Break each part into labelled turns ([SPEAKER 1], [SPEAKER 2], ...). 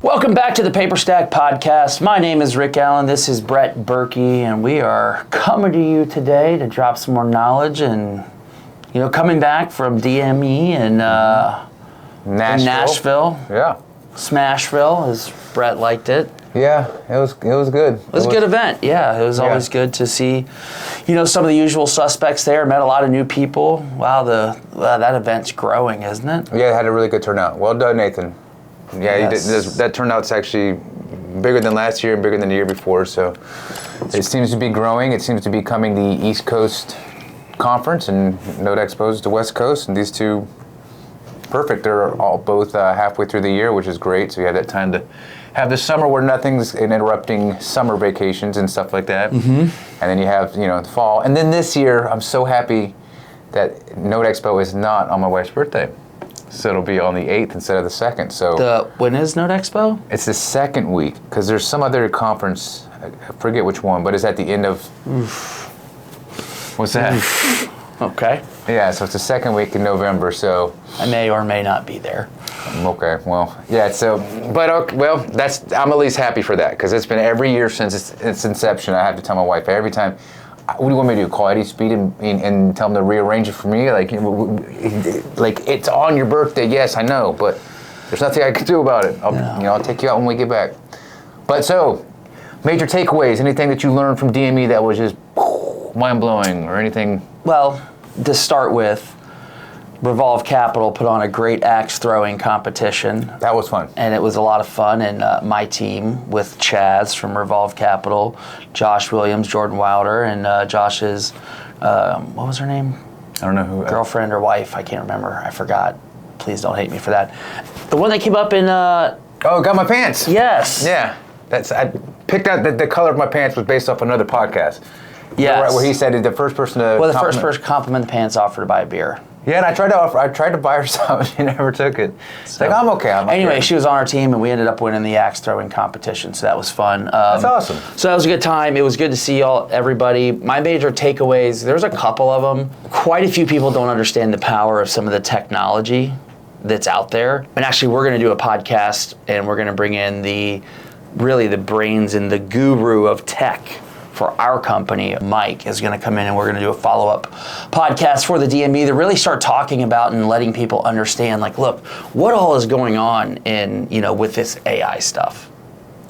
[SPEAKER 1] Welcome back to the Paperstac Podcast. My name is Rick Allen. This is Brett Berkey, and we are coming to you today to drop some more knowledge and, coming back from DME in Nashville.
[SPEAKER 2] Yeah.
[SPEAKER 1] Smashville, as Brett liked it.
[SPEAKER 2] Yeah, it was good.
[SPEAKER 1] It was a good event. Yeah, it was always good to see, some of the usual suspects there. Met a lot of new people. Wow, that event's growing, isn't it?
[SPEAKER 2] Yeah, it had a really good turnout. Well done, Nathan. Yeah,
[SPEAKER 1] Yes.
[SPEAKER 2] that turnout's actually bigger than last year and bigger than the year before. So it seems to be growing. It seems to be becoming the East Coast Conference, and Note Expo is the West Coast, and these two, perfect. They're both halfway through the year, which is great. So you have that time to have the summer where nothing's interrupting summer vacations and stuff like that. Mm-hmm. And then you have, the fall. And then this year, I'm so happy that Note Expo is not on my wife's birthday. So it'll be on the 8th instead of the 2nd. So
[SPEAKER 1] when is Note Expo?
[SPEAKER 2] It's the second week, because there's some other conference, I forget which one, but it's at the end of... What's that?
[SPEAKER 1] Okay.
[SPEAKER 2] Yeah, so it's the second week in November, so...
[SPEAKER 1] I may or may not be there.
[SPEAKER 2] Okay, well, yeah, so... But, I'm at least happy for that, because it's been every year since its inception. I have to tell my wife every time, what do you want me to do, call Eddie Speed and tell him to rearrange it for me? Like, it's on your birthday, yes, I know, but there's nothing I can do about it. I'll take you out when we get back. But so, major takeaways, anything that you learned from DME that was just mind-blowing or anything?
[SPEAKER 1] Well, to start with, Revolve Capital put on a great axe throwing competition.
[SPEAKER 2] That was fun.
[SPEAKER 1] And it was a lot of fun. And my team with Chaz from Revolve Capital, Josh Williams, Jordan Wilder, and Josh's, what was her name?
[SPEAKER 2] I don't know who.
[SPEAKER 1] Girlfriend or wife, I can't remember. I forgot. Please don't hate me for that. The one that came up in...
[SPEAKER 2] Got my pants.
[SPEAKER 1] Yes.
[SPEAKER 2] Yeah. I picked out the color of my pants was based off another podcast.
[SPEAKER 1] Yes.
[SPEAKER 2] Where he said the first person to
[SPEAKER 1] the first person to compliment the pants offered to buy a beer.
[SPEAKER 2] Yeah, and I tried to buy her some, she never took it. So, I'm okay.
[SPEAKER 1] Anyway, she was on our team, and we ended up winning the axe throwing competition, so that was fun.
[SPEAKER 2] That's awesome.
[SPEAKER 1] So that was a good time. It was good to see everybody. My major takeaways, there's a couple of them. Quite a few people don't understand the power of some of the technology that's out there. And actually, we're going to do a podcast, and we're going to bring in the brains and the guru of tech for our company. Mike is going to come in, and we're going to do a follow-up podcast for the DME to really start talking about and letting people understand, look, what all is going on with this AI stuff.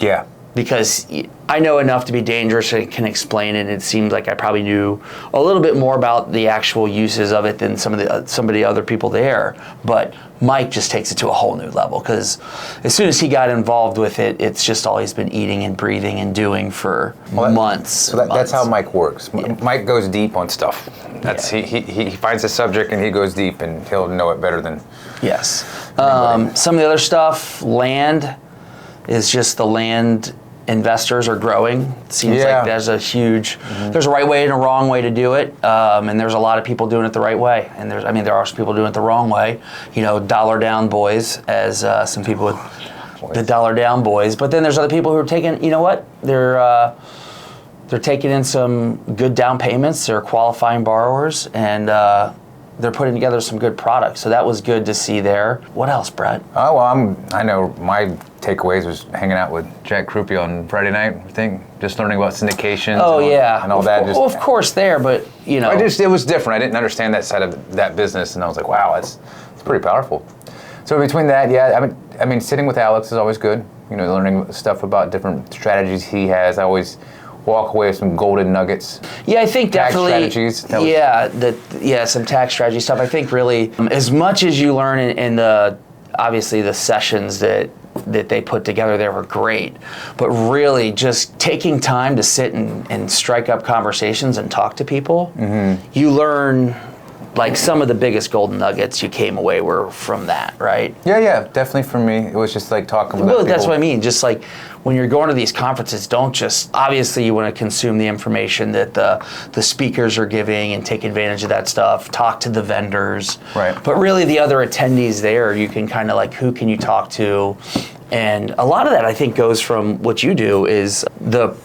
[SPEAKER 2] Yeah.
[SPEAKER 1] Because I know enough to be dangerous and can explain it. It seems like I probably knew a little bit more about the actual uses of it than some of the other people there. But Mike just takes it to a whole new level, because as soon as he got involved with it, it's just all he's been eating and breathing and doing for months.
[SPEAKER 2] So that's how Mike works. Yeah. Mike goes deep on stuff. He finds a subject and he goes deep, and he'll know it better than.
[SPEAKER 1] Yes. Some of the other stuff, land is just the land. Investors are growing. It seems like there's there's a right way and a wrong way to do it, and there's a lot of people doing it the right way, and there are some people doing it the wrong way. Dollar down boys, as some people would, the dollar down boys. But then there's other people who are taking, they're taking in some good down payments. They're qualifying borrowers, and they're putting together some good products. So that was good to see there. What else, Brett?
[SPEAKER 2] Oh, well, I know my takeaways was hanging out with Jack Krupe on Friday night, I think, just learning about syndications and all that.
[SPEAKER 1] Of course there, but,
[SPEAKER 2] it was different. I didn't understand that side of that business, and I was like, wow, it's pretty powerful. So between that, I mean, sitting with Alex is always good, learning stuff about different strategies he has. I always walk away with some golden nuggets. Yeah, I think definitely. Tax strategies.
[SPEAKER 1] Some tax strategy stuff. I think really, as much as you learn in obviously the sessions that they put together there were great, but really just taking time to sit and strike up conversations and talk to people, you learn. Some of the biggest golden nuggets you came away were from that, right?
[SPEAKER 2] Yeah, definitely for me. It was just talking about people.
[SPEAKER 1] That's what I mean. Just when you're going to these conferences, don't just, obviously you want to consume the information that the speakers are giving and take advantage of that stuff, talk to the vendors.
[SPEAKER 2] Right.
[SPEAKER 1] But really the other attendees there, you can kind of who can you talk to? And a lot of that I think goes from what you do is the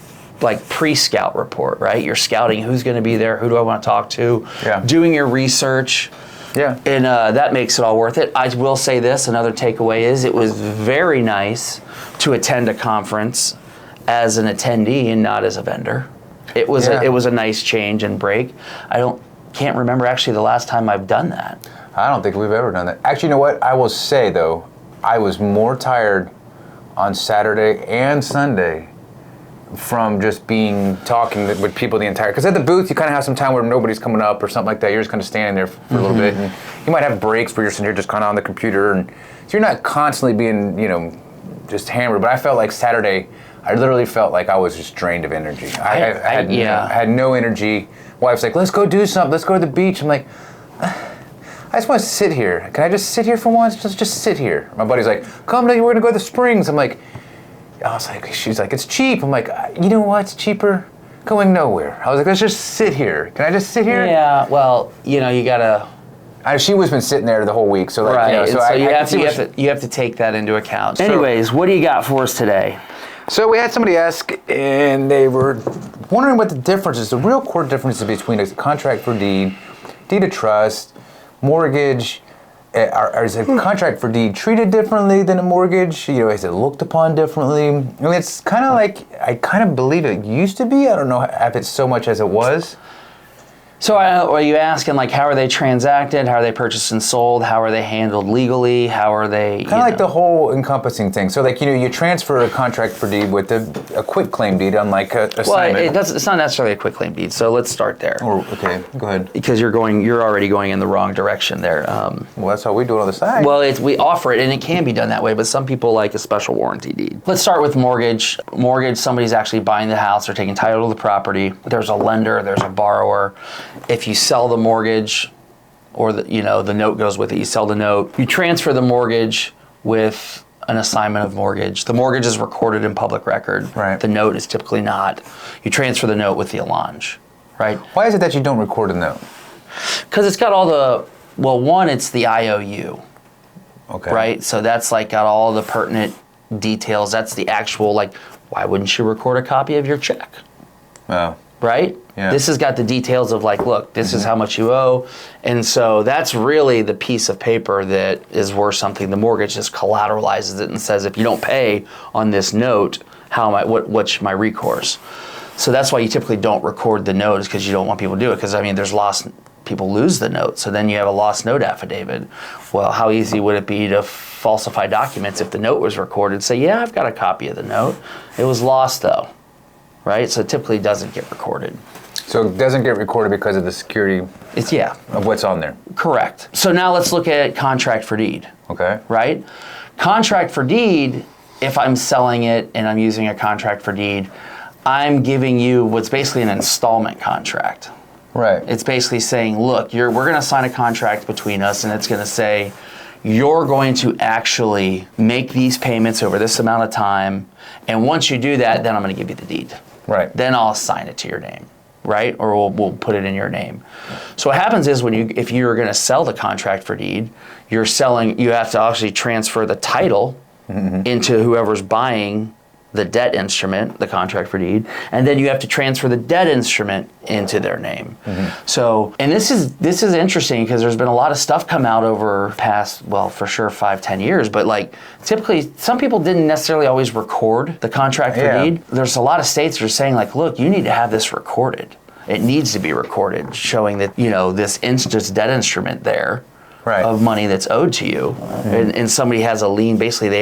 [SPEAKER 1] pre-scout report, right? You're scouting who's going to be there, who do I want to talk to, doing your research,
[SPEAKER 2] Yeah.
[SPEAKER 1] And that makes it all worth it. I will say this, another takeaway is it was very nice to attend a conference as an attendee and not as a vendor. It was a nice change and break. Can't remember actually the last time I've done that.
[SPEAKER 2] I don't think we've ever done that. Actually, you know what? I will say though, I was more tired on Saturday and Sunday from just talking with people the entire, because at the booth you kind of have some time where nobody's coming up or something like that. You're just kind of standing there for a little bit, and you might have breaks where you're sitting here just kind of on the computer, and so you're not constantly being, just hammered. But I felt like Saturday, I literally felt like I was just drained of energy. I had no energy. Wife's like, let's go do something. Let's go to the beach. I'm like, I just want to sit here. Can I just sit here for once? Just sit here. My buddy's like, come, we're going to go to the Springs. She's like, it's cheap. I'm like, you know what's cheaper? Going nowhere. I was like, let's just sit here. Can I just sit here?
[SPEAKER 1] Yeah, well, you gotta.
[SPEAKER 2] She was been sitting there the whole week, so
[SPEAKER 1] right. You have to take that into account. Anyways, what do you got for us today?
[SPEAKER 2] So we had somebody ask, and they were wondering what the difference is, the real core difference between a contract for deed, deed of trust, mortgage. Is a contract for deed treated differently than a mortgage? Is it looked upon differently? It's kind of like, I kind of believe it used to be. I don't know if it's so much as it was.
[SPEAKER 1] So are you asking, like, how are they transacted? How are they purchased and sold? How are they handled legally? How are they,
[SPEAKER 2] kind of like the whole encompassing thing. So, like, you transfer a contract for deed with a quit claim deed, unlike a assignment.
[SPEAKER 1] Well, it's not necessarily a quit claim deed, so let's start there.
[SPEAKER 2] Okay, go ahead.
[SPEAKER 1] Because you're already going in the wrong direction there.
[SPEAKER 2] Well, that's how we do it on the side.
[SPEAKER 1] Well, we offer it, and it can be done that way, but some people like a special warranty deed. Let's start with mortgage. Mortgage, somebody's actually buying the house, they're taking title to the property. There's a lender, there's a borrower. If you sell the mortgage, or the note goes with it, you sell the note, you transfer the mortgage with an assignment of mortgage. The mortgage is recorded in public record.
[SPEAKER 2] Right.
[SPEAKER 1] The note is typically not. You transfer the note with the allonge, right?
[SPEAKER 2] Why is it that you don't record a note?
[SPEAKER 1] Because it's got all one, it's the IOU.
[SPEAKER 2] Okay.
[SPEAKER 1] Right? So that's got all the pertinent details. That's the actual, why wouldn't you record a copy of your check?
[SPEAKER 2] Oh.
[SPEAKER 1] Right?
[SPEAKER 2] Yeah.
[SPEAKER 1] This has got the details of look, this is how much you owe. And so that's really the piece of paper that is worth something. The mortgage just collateralizes it and says, if you don't pay on this note, what's my recourse? So that's why you typically don't record the note, because you don't want people to do it. Because people lose the note. So then you have a lost note affidavit. Well, how easy would it be to falsify documents if the note was recorded? Say, yeah, I've got a copy of the note. It was lost though. Right? So it typically doesn't get recorded.
[SPEAKER 2] So it doesn't get recorded because of the security of what's on there.
[SPEAKER 1] Correct. So now let's look at contract for deed.
[SPEAKER 2] Okay.
[SPEAKER 1] Right? Contract for deed, if I'm selling it and I'm using a contract for deed, I'm giving you what's basically an installment contract.
[SPEAKER 2] Right.
[SPEAKER 1] It's basically saying, look, we're going to sign a contract between us, and it's going to say, you're going to actually make these payments over this amount of time, and once you do that, then I'm going to give you the deed.
[SPEAKER 2] Right.
[SPEAKER 1] Then I'll assign it to your name, right? Or we'll put it in your name. So what happens is if you're going to sell the contract for deed, you have to actually transfer the title into whoever's buying the debt instrument, the contract for deed, and then you have to transfer the debt instrument into their name. So, and this is interesting because there's been a lot of stuff come out over past, for sure 5-10 years, but typically some people didn't necessarily always record the contract for deed. There's a lot of states that are saying look, you need to have this recorded. It needs to be recorded, showing that, this debt instrument there of money that's owed to you, and somebody has a lien. Basically, they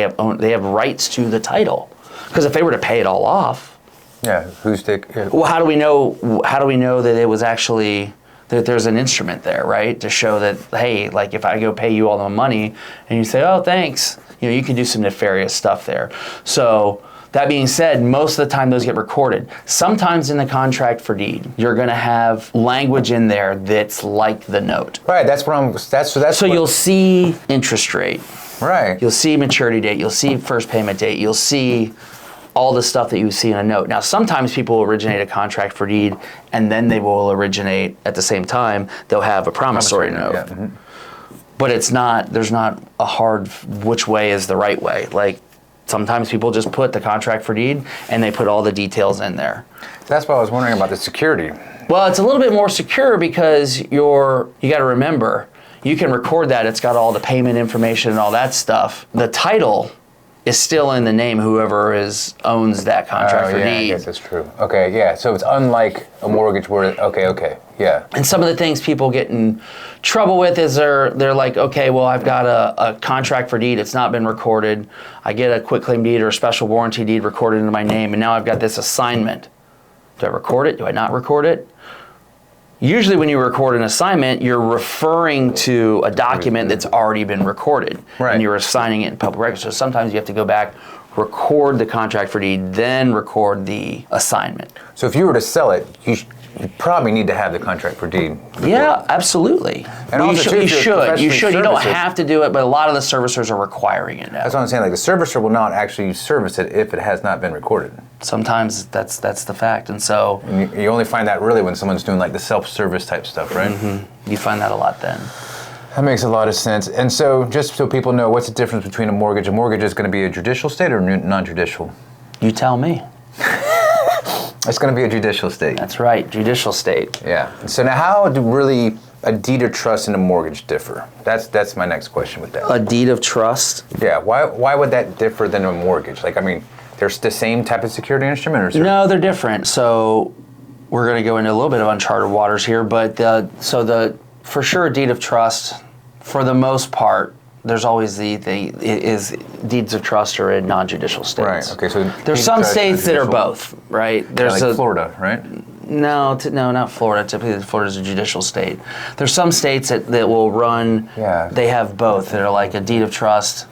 [SPEAKER 1] have rights to the title. Because if they were to pay it all off, well, how do we know? How do we know that it was actually that there's an instrument there, right? To show that, hey, if I go pay you all the money, and you say, oh, thanks, you can do some nefarious stuff there. So that being said, most of the time those get recorded. Sometimes in the contract for deed, you're going to have language in there that's like the note.
[SPEAKER 2] Right. So
[SPEAKER 1] you'll see interest rate.
[SPEAKER 2] Right.
[SPEAKER 1] You'll see maturity date. You'll see first payment date. You'll see all the stuff that you see in a note. Now, sometimes people will originate a contract for deed, and then they will originate at the same time. They'll have a promissory note. Yeah. But there's not a hard which way is the right way. Sometimes people just put the contract for deed, and they put all the details in there.
[SPEAKER 2] That's why I was wondering about the security.
[SPEAKER 1] Well, it's a little bit more secure because you got to remember, you can record that. It's got all the payment information and all that stuff. The title is still in the name whoever owns that contract for deed.
[SPEAKER 2] I guess that's true. Okay, yeah. So it's unlike a mortgage where, okay, yeah.
[SPEAKER 1] And some of the things people get in trouble with is they're like, okay, well, I've got a contract for deed. It's not been recorded. I get a quitclaim deed or a special warranty deed recorded into my name, and now I've got this assignment. Do I record it? Do I not record it? Usually when you record an assignment, you're referring to a document that's already been recorded.
[SPEAKER 2] Right.
[SPEAKER 1] And you're assigning it in public record. So sometimes you have to go back, record the contract for deed, then record the assignment.
[SPEAKER 2] So if you were to sell it, you probably need to have the contract for deed.
[SPEAKER 1] Yeah, absolutely.
[SPEAKER 2] And also,
[SPEAKER 1] you should. You don't
[SPEAKER 2] service it.
[SPEAKER 1] have to do it, but a lot of the servicers are requiring it now.
[SPEAKER 2] That's what I'm saying. Like the servicer will not actually service it if it has not been recorded.
[SPEAKER 1] Sometimes that's the fact, and so
[SPEAKER 2] And you only find that really when someone's doing like the self-service type stuff, right?
[SPEAKER 1] Mm-hmm. You find that a lot then.
[SPEAKER 2] That makes a lot of sense. And so, just so people know, what's the difference between a mortgage? A mortgage is going to be a judicial state or non-judicial?
[SPEAKER 1] You tell me.
[SPEAKER 2] It's going to be a judicial state.
[SPEAKER 1] That's right, judicial state.
[SPEAKER 2] Yeah. So now, how do really a deed of trust and a mortgage differ? That's my next question with that.
[SPEAKER 1] A deed of trust?
[SPEAKER 2] Yeah. Why would that differ than a mortgage? Like, I mean, there's the same type of security instrument, or is there?
[SPEAKER 1] No, they're different. So we're going to go into a little bit of uncharted waters here, but for sure, a deed of trust, for the most part, there's always is deeds of trust are in non-judicial states.
[SPEAKER 2] Right. Okay. So
[SPEAKER 1] there's some states that are both, right? There's
[SPEAKER 2] like Florida, right?
[SPEAKER 1] No, not Florida. Typically, Florida's a judicial state. There's some states that will run.
[SPEAKER 2] Yeah.
[SPEAKER 1] They have both. They're like a deed of trust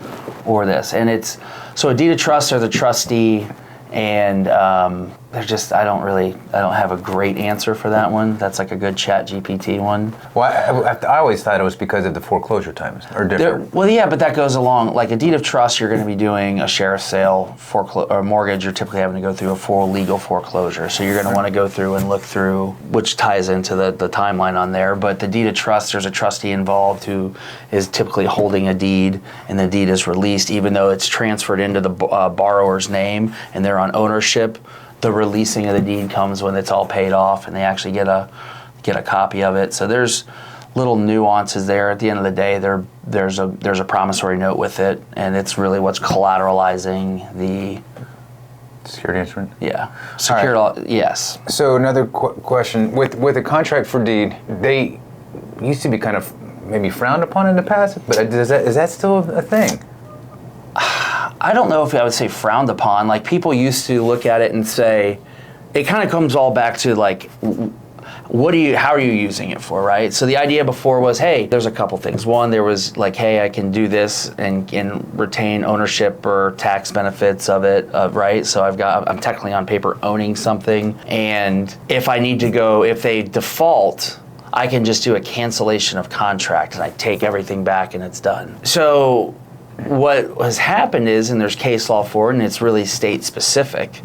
[SPEAKER 1] or this, and it's so a deed of trust are the trustee, and they're just I don't have a great answer for that one. That's like a good Chat GPT one.
[SPEAKER 2] Well, I always thought it was because of the foreclosure times are different.
[SPEAKER 1] Well, yeah, but that goes along. Like a deed of trust, you're going to be doing a sheriff's sale or mortgage. You're typically having to go through a full legal foreclosure. So you're going to want to go through and look through, which ties into the timeline on there. But the deed of trust, there's a trustee involved who is typically holding a deed, and the deed is released, even though it's transferred into the borrower's name and they're on ownership. The releasing of the deed comes when it's all paid off and they actually get a copy of it. So there's little nuances there. At the end of the day, there's a promissory note with it, and it's really what's collateralizing the
[SPEAKER 2] security instrument.
[SPEAKER 1] Yeah,
[SPEAKER 2] Right.
[SPEAKER 1] Yes.
[SPEAKER 2] So another question with a contract for deed, they used to be kind of maybe frowned upon in the past, but is that still a thing?
[SPEAKER 1] I don't know if I would say frowned upon. Like people used to look at it and say, it kind of comes all back to like, how are you using it for, right? So the idea before was, hey, there's a couple things. One, there was like, hey, I can do this and retain ownership or tax benefits of it, right? So I'm technically on paper owning something, and if they default, I can just do a cancellation of contract and I take everything back and it's done. So what has happened is, and there's case law for it, and it's really state specific,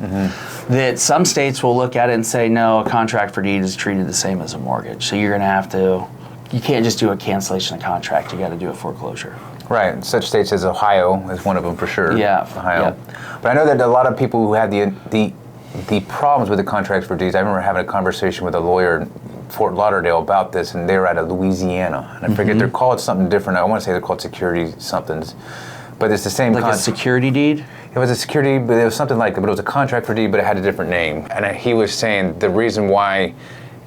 [SPEAKER 1] that some states will look at it and say, no, a contract for deed is treated the same as a mortgage. So you're going to have to, you can't just do a cancellation of contract, you got to do a foreclosure.
[SPEAKER 2] Right, such states as Ohio is one of them for sure.
[SPEAKER 1] Yeah,
[SPEAKER 2] Ohio. Yeah. But I know that a lot of people who had the problems with the contracts for deeds, I remember having a conversation with a lawyer in Fort Lauderdale about this, and they were out of Louisiana. And I forget, they're called something different. I want to say they're called security somethings. But it's the same
[SPEAKER 1] Like a security deed?
[SPEAKER 2] It was a security, but it was something like, but it was a contract for deed, but it had a different name. And he was saying the reason why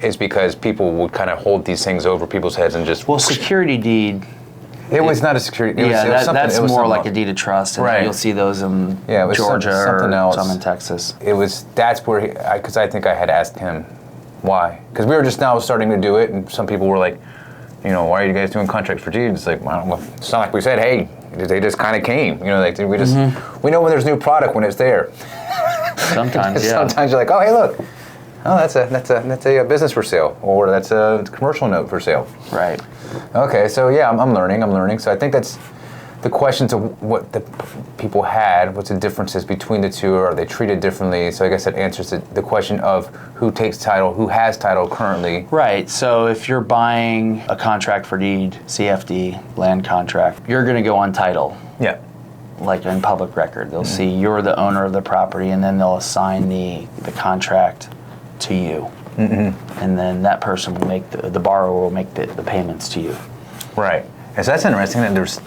[SPEAKER 2] is because people would kind of hold these things over people's heads and just...
[SPEAKER 1] Well, security deed...
[SPEAKER 2] It was not a security...
[SPEAKER 1] That's more like a deed of trust. And
[SPEAKER 2] right.
[SPEAKER 1] You'll see those in Georgia
[SPEAKER 2] something
[SPEAKER 1] or
[SPEAKER 2] else.
[SPEAKER 1] some in Texas.
[SPEAKER 2] That's where, because I think I had asked him why. Because we were just now starting to do it, and some people were like, why are you guys doing contracts for deeds? It's like, well, it's not like we said, hey, they just kind of came. Like we just, we know when there's new product when it's there.
[SPEAKER 1] Sometimes, yeah.
[SPEAKER 2] Sometimes you're like, oh, hey, look. Oh, that's a business for sale, or that's a commercial note for sale.
[SPEAKER 1] Right.
[SPEAKER 2] Okay, so yeah, I'm learning. So I think that's the questions of what the people had. What's the differences between the two? Are they treated differently? So I guess that answers the question of who takes title, who has title currently.
[SPEAKER 1] Right. So if you're buying a contract for deed, CFD, land contract, you're going to go on title.
[SPEAKER 2] Yeah.
[SPEAKER 1] Like in public record, they'll see you're the owner of the property, and then they'll assign the contract to you. And then that person will make the borrower will make the payments to you.
[SPEAKER 2] Right. Yes, that's interesting that there's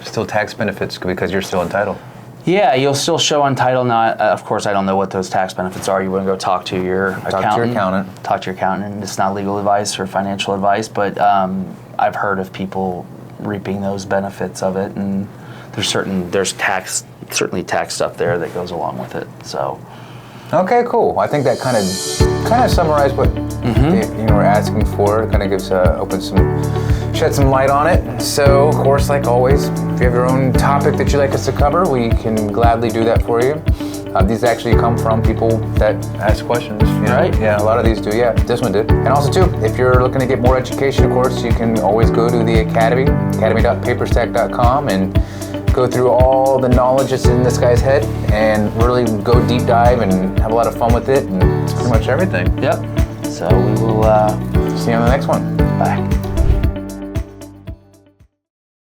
[SPEAKER 2] still tax benefits because you're still entitled.
[SPEAKER 1] Yeah, you'll still show untitled. Not, of course, I don't know what those tax benefits are. You want to go talk to your accountant. Talk to your accountant. It's not legal advice or financial advice, but I've heard of people reaping those benefits of it, and there's certainly tax stuff there that goes along with it. So.
[SPEAKER 2] Okay, cool. I think that kind of summarized what we're asking for. It kind of gives shed some light on it. So, of course, like always, if you have your own topic that you'd like us to cover, we can gladly do that for you. These actually come from people that ask questions.
[SPEAKER 1] Right?
[SPEAKER 2] Yeah, a lot of these do. Yeah, this one did. And also, too, if you're looking to get more education, of course, you can always go to the Academy, academy.paperstac.com, and go through all the knowledge that's in this guy's head and really go deep dive and have a lot of fun with it. And it's pretty much everything.
[SPEAKER 1] Yep. So we will
[SPEAKER 2] see you on the next one.
[SPEAKER 1] Bye.